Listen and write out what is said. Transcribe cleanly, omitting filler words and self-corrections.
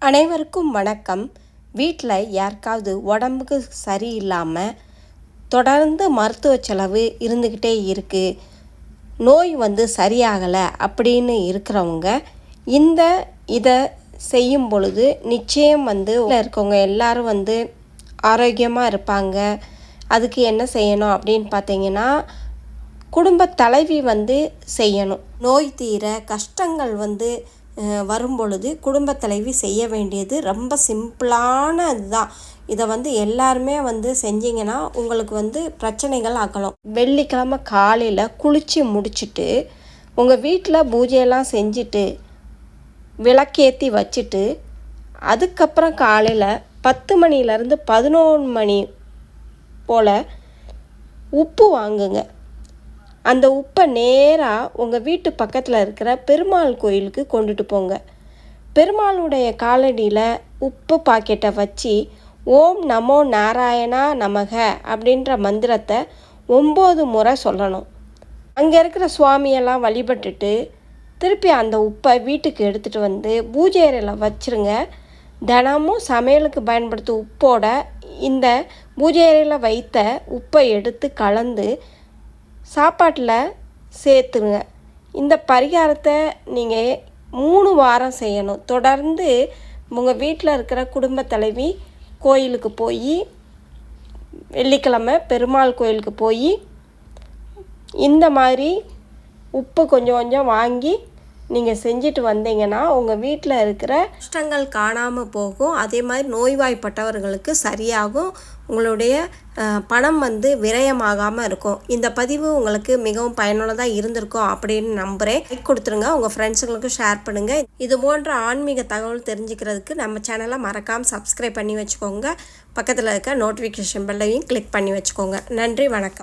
அனைவருக்கும் வணக்கம். வீட்டில் யாருக்காவது உடம்புக்கு சரியில்லாமல் தொடர்ந்து மருத்துவ செலவு இருந்துக்கிட்டே இருக்குது, நோய் சரியாகலை அப்படின்னு இருக்கிறவங்க இதை செய்யும் பொழுது நிச்சயம் இருக்கவங்க எல்லாரும் ஆரோக்கியமாக இருப்பாங்க. அதுக்கு என்ன செய்யணும் அப்படின்னு பார்த்தீங்கன்னா, குடும்ப தலைவி செய்யணும். நோய் தீர கஷ்டங்கள் வரும் பொழுது குடும்ப தலைவி செய்ய வேண்டியது ரொம்ப சிம்பிளான இதுதான். இதை எல்லாருமே செஞ்சிங்கன்னா உங்களுக்கு பிரச்சனைகள் ஆகலாம். வெள்ளிக்கிழமை காலையில் குளித்து முடிச்சுட்டு உங்கள் வீட்டில் பூஜையெல்லாம் செஞ்சுட்டு விளக்கேற்றி வச்சுட்டு அதுக்கப்புறம் காலையில் 10 மணிலேருந்து 11 மணி போல் உப்பு வாங்குங்க. அந்த உப்பை நேராக உங்கள் வீட்டு பக்கத்தில் இருக்கிற பெருமாள் கோயிலுக்கு கொண்டுட்டு போங்க. பெருமாளுடைய காலடியில் உப்பு பாக்கெட்டை வச்சு ஓம் நமோ நாராயணா நமக அப்படின்ற மந்திரத்தை 9 முறை சொல்லணும். அங்கே இருக்கிற சுவாமியெல்லாம் வழிபட்டுட்டு திருப்பி அந்த உப்பை வீட்டுக்கு எடுத்துகிட்டு பூஜை அறையில் வச்சுருங்க. தினமும் சமையலுக்கு பயன்படுத்தும் உப்போட இந்த பூஜை அறையில் வைத்த உப்பை எடுத்து கலந்து சாப்பாட்டில் சேர்த்துருங்க. இந்த பரிகாரத்தை நீங்கள் 3 வாரம் செய்யணும். தொடர்ந்து உங்கள் வீட்டில் இருக்கிற குடும்ப தலைவி கோயிலுக்கு போய், வெள்ளிக்கிழமை பெருமாள் கோயிலுக்கு போய் இந்த மாதிரி உப்பு கொஞ்சம் கொஞ்சம் வாங்கி நீங்கள் செஞ்சுட்டு வந்தீங்கன்னா உங்கள் வீட்டில் இருக்கிற கஷ்டங்கள் காணாமல் போகும். அதே மாதிரி நோய்வாய்ப்பட்டவர்களுக்கு சரியாகும். உங்களுடைய பணம் விரயமாகாமல் இருக்கும். இந்த பதிவு உங்களுக்கு மிகவும் பயனுள்ளதாக இருந்திருக்கும் அப்படின்னு நம்புகிறேன். லைக் கொடுத்துருங்க, உங்கள் ஃப்ரெண்ட்ஸுங்களுக்கும் ஷேர் பண்ணுங்கள். இது போன்ற ஆன்மீக தகவல் தெரிஞ்சுக்கிறதுக்கு நம்ம சேனலை மறக்காமல் சப்ஸ்கிரைப் பண்ணி வச்சுக்கோங்க. பக்கத்தில் இருக்க நோட்டிஃபிகேஷன் பெல்லையும் கிளிக் பண்ணி வச்சுக்கோங்க. நன்றி, வணக்கம்.